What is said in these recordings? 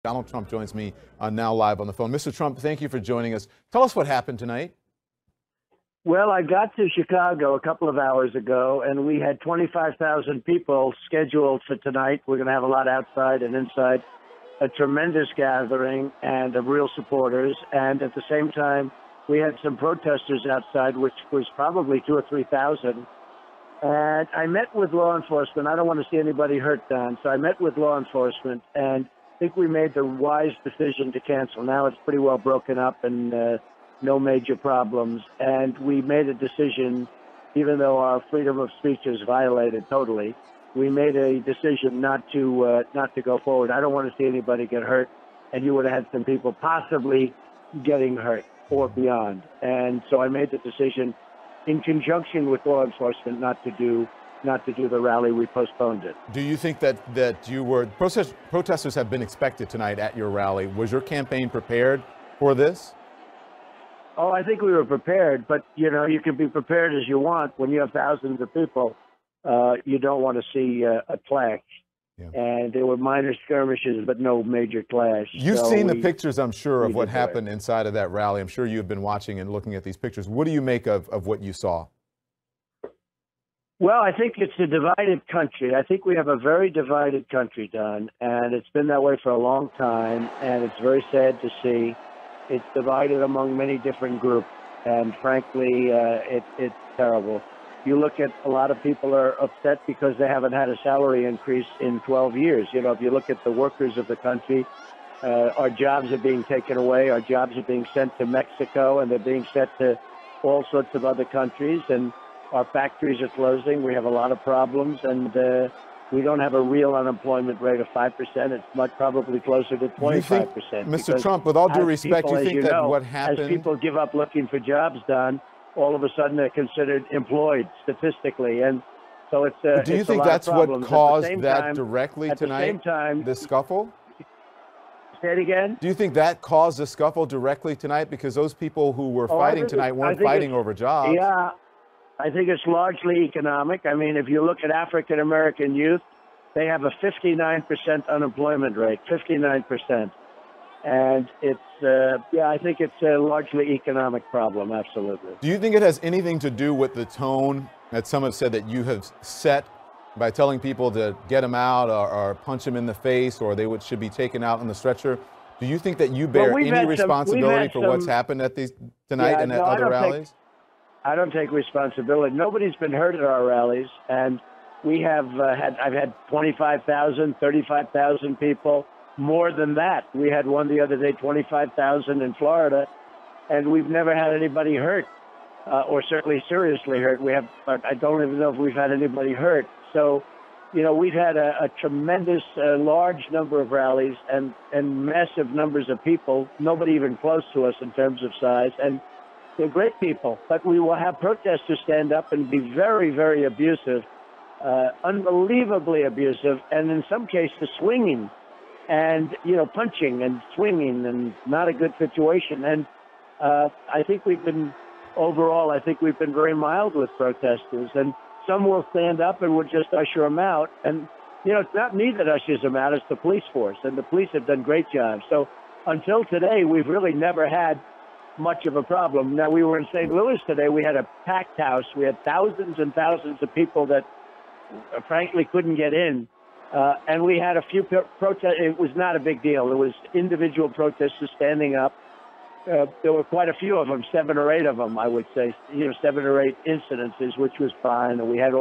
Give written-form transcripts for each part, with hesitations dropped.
Donald Trump joins me now live on the phone. Mr. Trump, thank you for joining us. Tell us what happened tonight. Well, I got to Chicago a couple of hours ago, and we had 25,000 people scheduled for tonight. We're going to have a lot outside and inside, a tremendous gathering and of real supporters. And at the same time, we had some protesters outside, which was probably 2,000 or 3,000. And I met with law enforcement. I don't want to see anybody hurt, Don. So I met with law enforcement, and I think we made the wise decision to cancel. Now it's pretty well broken up and no major problems. And we made a decision, even though our freedom of speech is violated totally, we made a decision not to go forward. I don't want to see anybody get hurt, and you would have had some people possibly getting hurt or beyond. And so I made the decision in conjunction with law enforcement not to do the rally. We postponed it. Do you think that you were protesters have been expected tonight at your rally? Was your campaign prepared for this? Oh, I think we were prepared, but you know, you can be prepared as you want. When you have thousands of people, you don't want to see a clash. Yeah. And there were minor skirmishes, but no major clash. You've seen the pictures, I'm sure, of what happened inside of that rally. I'm sure you've been watching and looking at these pictures. What do you make of what you saw? Well, I think it's a divided country. I think we have a very divided country, Don, and it's been that way for a long time, and it's very sad to see. It's divided among many different groups, and frankly, it's terrible. You look at a lot of people are upset because they haven't had a salary increase in 12 years. You know, if you look at the workers of the country, our jobs are being taken away. Our jobs are being sent to Mexico, and they're being sent to all sorts of other countries, and our factories are closing. We have a lot of problems, and we don't have a real unemployment rate of 5%. It's much probably closer to 25%. Mr. Trump, with all due respect, you think that what happened... As people give up looking for jobs, Don, all of a sudden they're considered employed statistically. And so it's do you think that's what caused that directly tonight, at the same time, the scuffle? Say it again? Do you think that caused the scuffle directly tonight? Because those people who were fighting tonight weren't fighting over jobs. Yeah. I think it's largely economic. I mean, if you look at African-American youth, they have a 59% unemployment rate, 59%. And it's, I think it's a largely economic problem, absolutely. Do you think it has anything to do with the tone that some have said that you have set by telling people to get them out or punch them in the face or they should be taken out on the stretcher? Do you think that you bear any responsibility for what's happened at these tonight and at other rallies? I don't take responsibility. Nobody's been hurt at our rallies, and we have I've had 25,000, 35,000 people, more than that. We had one the other day, 25,000 in Florida, and we've never had anybody hurt, or certainly seriously hurt. I don't even know if we've had anybody hurt. So, you know, we've had a tremendous, large number of rallies and massive numbers of people, nobody even close to us in terms of size, and they're great people, but we will have protesters stand up and be very, very abusive, unbelievably abusive, and in some cases swinging and, you know, punching and swinging, and not a good situation. And I think overall, I think we've been very mild with protesters, and some will stand up and we'll just usher them out. And, you know, it's not me that ushers them out, it's the police force, and the police have done great jobs. So until today, we've really never had much of a problem. Now, we were in St. Louis today. We had a packed house. We had thousands and thousands of people that, frankly, couldn't get in. And we had a few protests. It was not a big deal. It was individual protesters standing up. There were quite a few of them, 7 or 8 of them, I would say, you know, 7 or 8 incidences, which was fine. And we had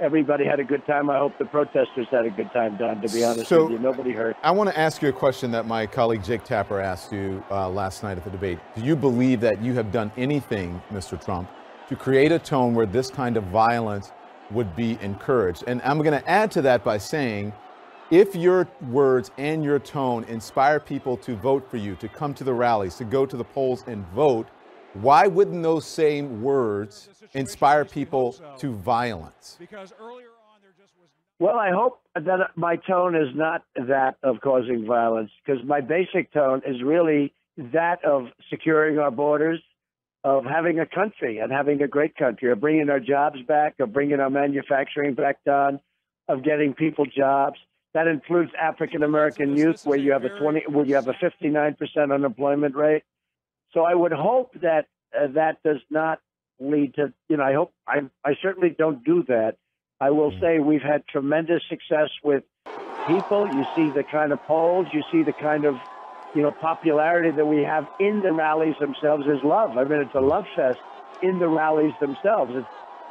everybody had a good time. I hope the protesters had a good time, Don, to be honest with you. Nobody hurt. I want to ask you a question that my colleague Jake Tapper asked you last night at the debate. Do you believe that you have done anything, Mr. Trump, to create a tone where this kind of violence would be encouraged? And I'm going to add to that by saying, if your words and your tone inspire people to vote for you, to come to the rallies, to go to the polls and vote, why wouldn't those same words inspire people to violence? Well, I hope that my tone is not that of causing violence, because my basic tone is really that of securing our borders, of having a country and having a great country, of bringing our jobs back, of bringing our manufacturing back down, of getting people jobs. That includes African American youth, where you have a 59% unemployment rate. So I would hope that that does not lead to, I certainly don't do that. I will say we've had tremendous success with people. You see the kind of polls, you see the kind of, popularity that we have in the rallies themselves is love. I mean, it's a love fest in the rallies themselves.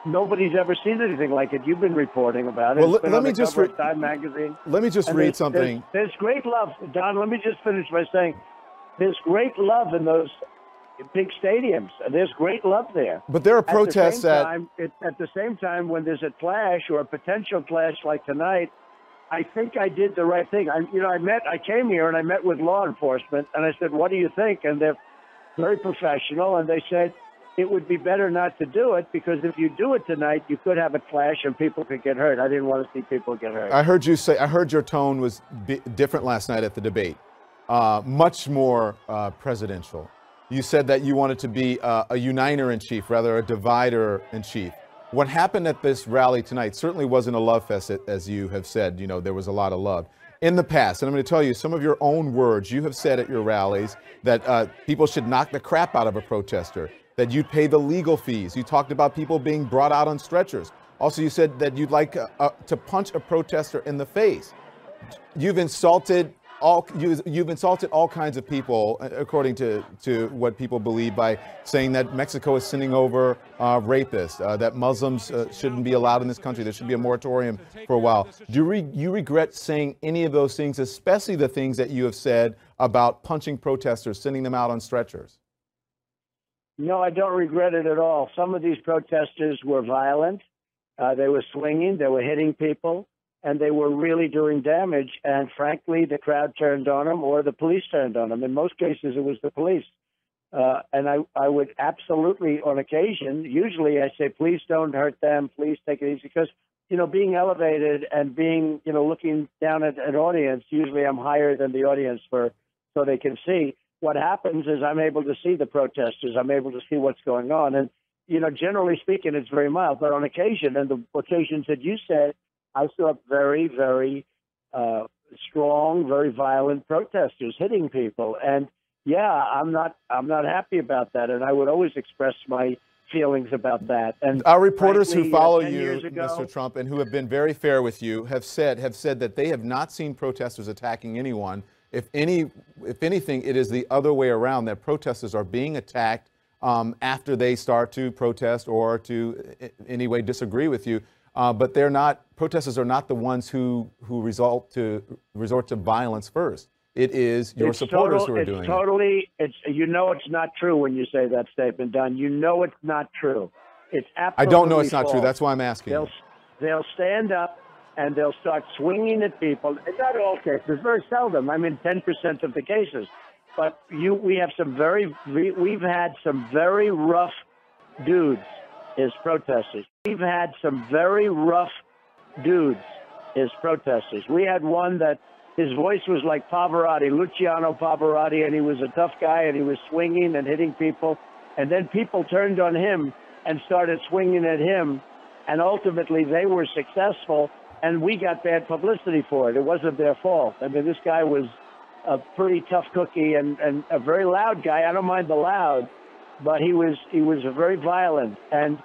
Nobody's ever seen anything like it. You've been reporting about it. Well, let me just read Time magazine. Let me just read something. There's great love, Don. Let me just finish by saying there's great love in those big stadiums. There's great love there. But there are protests at the same time, when there's a clash or a potential clash like tonight, I think I did the right thing. I came here and I met with law enforcement and I said, "What do you think?" And they're very professional, and they said it would be better not to do it, because if you do it tonight, you could have a clash and people could get hurt. I didn't want to see people get hurt. I heard your tone was different last night at the debate, much more presidential. You said that you wanted to be a uniter in chief, rather a divider in chief. What happened at this rally tonight certainly wasn't a love fest, as you have said. There was a lot of love. In the past, and I'm going to tell you some of your own words, you have said at your rallies that people should knock the crap out of a protester, that you'd pay the legal fees. You talked about people being brought out on stretchers. Also, you said that you'd like to punch a protester in the face. You've insulted all kinds of people, according to what people believe, by saying that Mexico is sending over rapists, that Muslims shouldn't be allowed in this country. There should be a moratorium for a while. Do you regret saying any of those things, especially the things that you have said about punching protesters, sending them out on stretchers? No, I don't regret it at all. Some of these protesters were violent. They were swinging. They were hitting people. And they were really doing damage. And frankly, the crowd turned on them, or the police turned on them. In most cases, it was the police. And I would absolutely, on occasion, usually I say, please don't hurt them. Please take it easy. Because, being elevated and being, looking down at an audience, usually I'm higher than the audience so they can see. What happens is I'm able to see the protesters. I'm able to see what's going on. And, generally speaking, it's very mild. But on occasion, and the occasions that you said, I saw very, very strong, very violent protesters hitting people. And yeah, I'm not happy about that. And I would always express my feelings about that. And our reporters who follow 10 you, years ago, Mr. Trump, and who have been very fair with you, have said that they have not seen protesters attacking anyone. If anything, it is the other way around, that protesters are being attacked after they start to protest or to any way disagree with you. But protesters are not the ones who resort to violence first. It is your supporters who are doing it. It's not true when you say that statement, Don. It's not true. It's absolutely I don't know it's not false. true. That's why I'm asking. They'll stand up and they'll start swinging at people. It's not all cases, very seldom. 10% of the cases. But we've had some very rough dudes as protesters. We've had some very rough dudes as protesters. We had one that his voice was like Pavarotti, Luciano Pavarotti, and he was a tough guy, and he was swinging and hitting people. And then people turned on him and started swinging at him, and ultimately they were successful, and we got bad publicity for it. It wasn't their fault. This guy was a pretty tough cookie and a very loud guy. I don't mind the loud, but he was very violent. And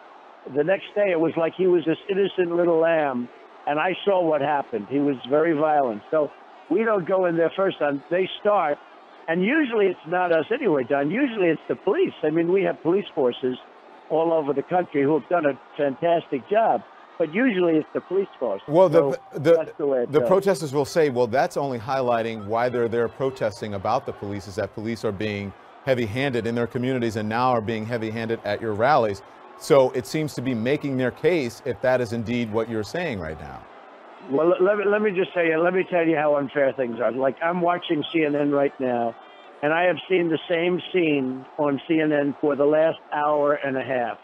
the next day it was like he was this innocent little lamb, and I saw what happened. He was very violent. So we don't go in there first. They start, and usually it's not us anyway, Don. Usually it's the police. We have police forces all over the country who have done a fantastic job, but usually it's the police force. Well, that's the way it goes. Protesters will say, well, that's only highlighting why they're there protesting about the police, is that police are being heavy-handed in their communities and now are being heavy-handed at your rallies. So it seems to be making their case, if that is indeed what you're saying right now. Well, let me just say, let me tell you how unfair things are. Like, I'm watching CNN right now, and I have seen the same scene on CNN for the last hour and a half.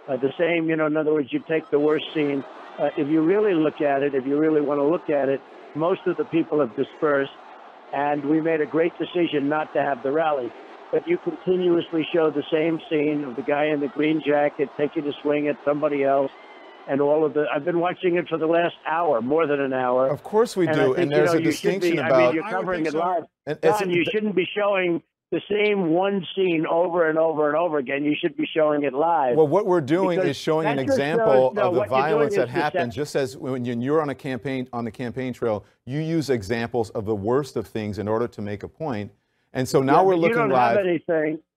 The same, in other words, you take the worst scene. If you really look at it, if you really want to look at it, most of the people have dispersed, and we made a great decision not to have the rally. But you continuously show the same scene of the guy in the green jacket taking a swing at somebody else. and all of the. I've been watching it for the last hour, more than an hour. Of course we do, and there's a distinction about. I mean, you're covering it live. Don, you shouldn't be showing the same one scene over and over and over again. You should be showing it live. Well, what we're doing is showing an example of the violence that happened. Just as when you're on a campaign, on the campaign trail, you use examples of the worst of things in order to make a point. And so now we're looking live.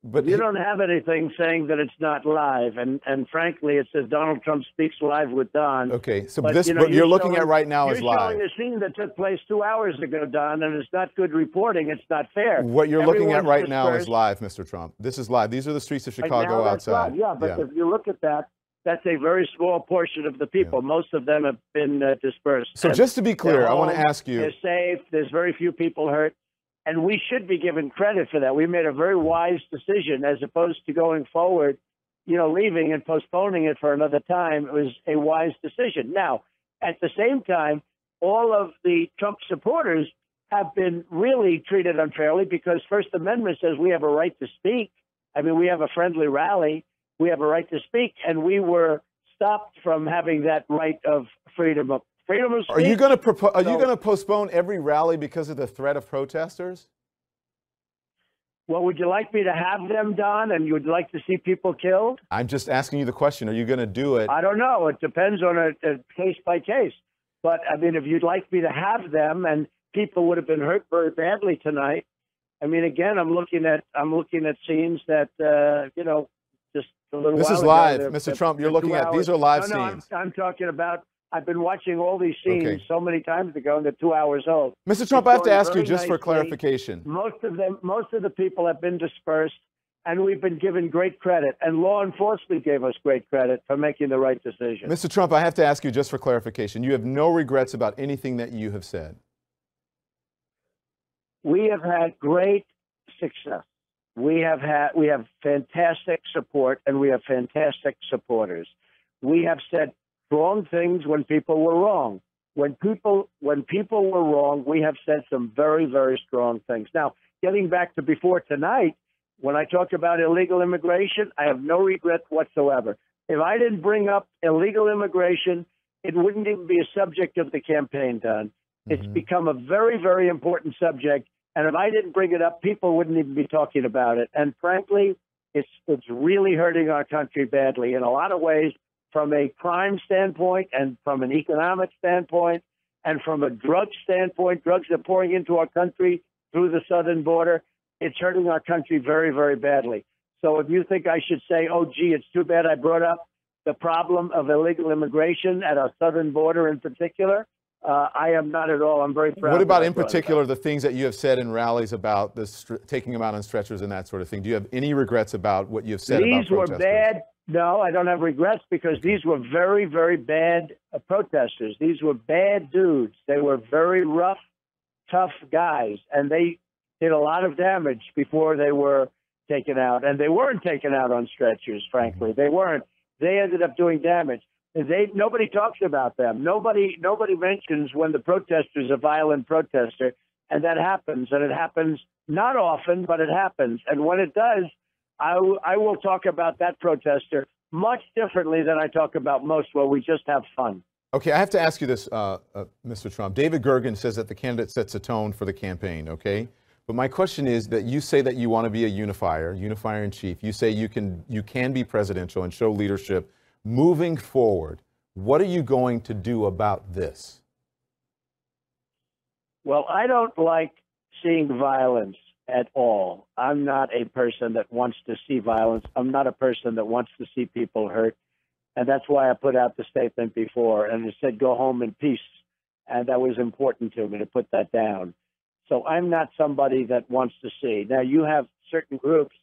But you don't have anything saying that it's not live, and frankly, it says Donald Trump speaks live with Don. Okay, so this what you're looking at right now is live. You're showing a scene that took place 2 hours ago, Don, and it's not good reporting. It's not fair. What you're looking at right now is live, Mr. Trump. This is live. These are the streets of Chicago outside. Yeah, but if you look at that, that's a very small portion of the people. Yeah. Most of them have been dispersed. So just to be clear, I want to ask you. They're safe. There's very few people hurt. And we should be given credit for that. We made a very wise decision as opposed to going forward, leaving and postponing it for another time. It was a wise decision. Now, at the same time, all of the Trump supporters have been really treated unfairly because First Amendment says we have a right to speak. I mean, we have a friendly rally. We have a right to speak. And we were stopped from having that right of freedom of speech. Are you going to postpone every rally because of the threat of protesters? Well, would you like me to have them, Don, and you would like to see people killed? I'm just asking you the question. Are you going to do it? I don't know. It depends on a case by case. But I mean, if you'd like me to have them, and people would have been hurt very badly tonight. I mean, again, I'm looking at scenes that just a little. This is live, Mr. Trump. You're looking at these are live scenes. I'm talking about. I've been watching all these scenes so many times ago, and they're 2 hours old. Mr. Trump, I have to ask you just for clarification. Most of the people have been dispersed, and we've been given great credit. And law enforcement gave us great credit for making the right decision. Mr. Trump, I have to ask you just for clarification. You have no regrets about anything that you have said. We have had great success. We have fantastic support, and we have fantastic supporters. We have said strong things when people were wrong. When people were wrong, we have said some very, very strong things. Now, getting back to before tonight, when I talked about illegal immigration, I have no regrets whatsoever. If I didn't bring up illegal immigration, it wouldn't even be a subject of the campaign, Don. It's become a very, very important subject. And if I didn't bring it up, people wouldn't even be talking about it. And frankly, it's really hurting our country badly in a lot of ways. From a crime standpoint and from an economic standpoint and from a drug standpoint, drugs are pouring into our country through the southern border. It's hurting our country very, very badly. So if you think I should say, oh, gee, it's too bad I brought up the problem of illegal immigration at our southern border in particular, I am not at all. I'm very proud. What about in particular the things that you have said in rallies about taking them out on stretchers and that sort of thing? Do you have any regrets about what you have said about protesters? These were bad. No, I don't have regrets because these were very, very bad protesters. These were bad dudes. They were very rough, tough guys, and they did a lot of damage before they were taken out. And they weren't taken out on stretchers, frankly. They weren't. They ended up doing damage. Nobody talks about them. Nobody mentions when the protester is a violent protester, and that happens. And it happens not often, but it happens. And when it does, I will talk about that protester much differently than I talk about most, where we just have fun. Okay, I have to ask you this, Mr. Trump. David Gergen says that the candidate sets a tone for the campaign, okay? But my question is that you say that you want to be a unifier in chief. You say you can be presidential and show leadership. Moving forward, what are you going to do about this? Well, I don't like seeing violence at all. I'm not a person that wants to see violence. I'm not a person that wants to see people hurt. And that's why I put out the statement before, and it said, go home in peace. And that was important to me to put that down. So I'm not somebody that wants to see. Now, you have certain groups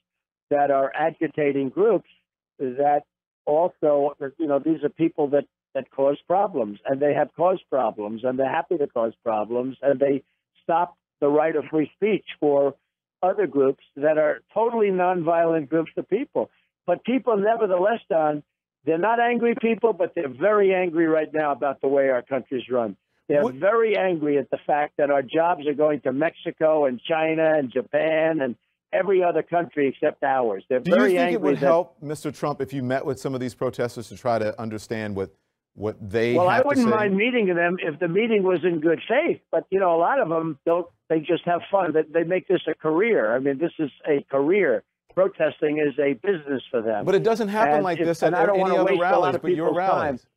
that are agitating groups that also, these are people that cause problems, and they have caused problems, and they're happy to cause problems, and they stop the right of free speech for other groups that are totally nonviolent groups of people. But people, nevertheless, Don, they're not angry people, but they're very angry right now about the way our country's run. They're very angry at the fact that our jobs are going to Mexico and China and Japan and every other country except ours. They're very angry. Do you think it would help, Mr. Trump, if you met with some of these protesters to try to understand what what they Well, I have to wouldn't say? mind meeting them if the meeting was in good faith. But, you know, a lot of them don't. They just have fun. They make this a career. I mean, this is a career. Protesting is a business for them. But it doesn't happen like this at I don't want any to other waste a lot rallies, of but your people's time. rallies.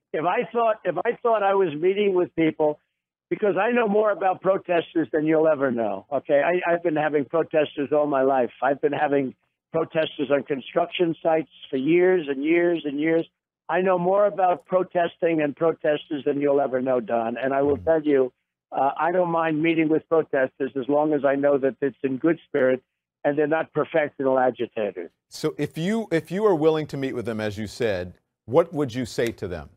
If I thought I was meeting with people, because I know more about protesters than you'll ever know. Okay, I've been having protesters all my life. I've been having protesters on construction sites for years and years and years. I know more about protesting and protesters than you'll ever know, Don. And I will tell you, I don't mind meeting with protesters as long as I know that it's in good spirit and they're not professional agitators. So if you are willing to meet with them, as you said, what would you say to them?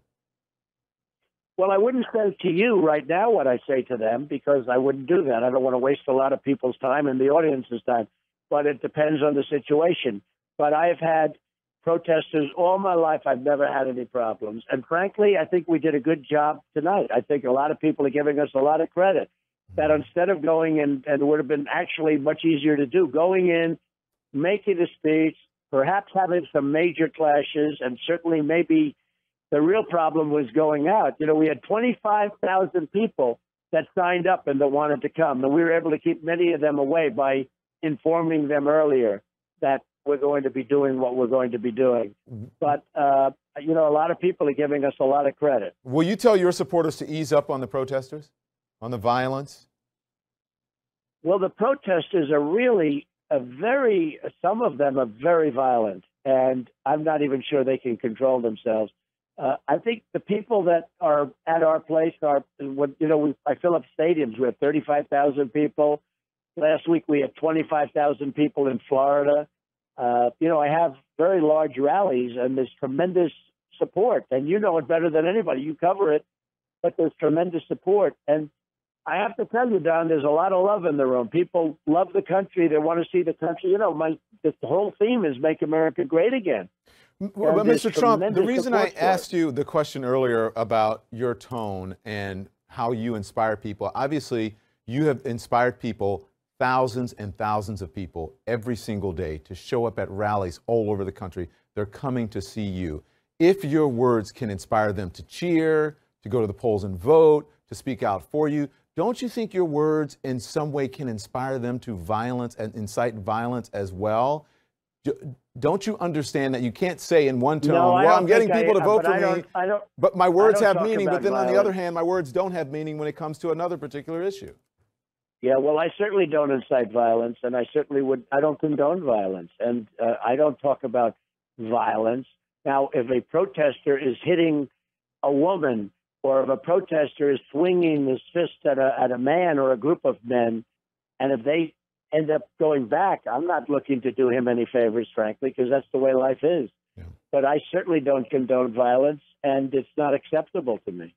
Well, I wouldn't say to you right now what I say to them, because I wouldn't do that. I don't want to waste a lot of people's time and the audience's time. But it depends on the situation. But I've had protesters all my life. I've never had any problems. And frankly, I think we did a good job tonight. I think a lot of people are giving us a lot of credit. That instead of going in, and it would have been actually much easier to do, going in, making a speech, perhaps having some major clashes, and certainly maybe the real problem was going out. You know, we had 25,000 people that signed up and that wanted to come, and we were able to keep many of them away by informing them earlier that we're going to be doing what we're going to be doing. But, you know, a lot of people are giving us a lot of credit. Will you tell your supporters to ease up on the protesters, on the violence? Well, the protesters are really some of them are very violent, and I'm not even sure they can control themselves. I think the people that are at our place are, you know, I fill up stadiums. We have 35,000 people. Last week we had 25,000 people in Florida. You know, I have very large rallies, and there's tremendous support. And you know it better than anybody. You cover it, but there's tremendous support. And I have to tell you, Don, there's a lot of love in the room. People love the country. They want to see the country. You know, the whole theme is "Make America Great Again." Well, but Mr. Trump, the reason I asked it. you the question earlier about your tone and how you inspire people, obviously you have inspired people, thousands and thousands of people every single day to show up at rallies all over the country. They're coming to see you. If your words can inspire them to cheer, to go to the polls and vote, to speak out for you, don't you think your words in some way can inspire them to violence and incite violence as well? Don't you understand that you can't say in one tone, No, well, I'm getting people to vote for me, but my words have meaning, but then on the other violence. hand, my words don't have meaning when it comes to another particular issue? Yeah, well, I certainly don't incite violence, and I don't condone violence, and I don't talk about violence. Now, if a protester is hitting a woman, or if a protester is swinging his fist at a man or a group of men, and if they end up going back, I'm not looking to do him any favors, frankly, because that's the way life is. Yeah. But I certainly don't condone violence, and it's not acceptable to me.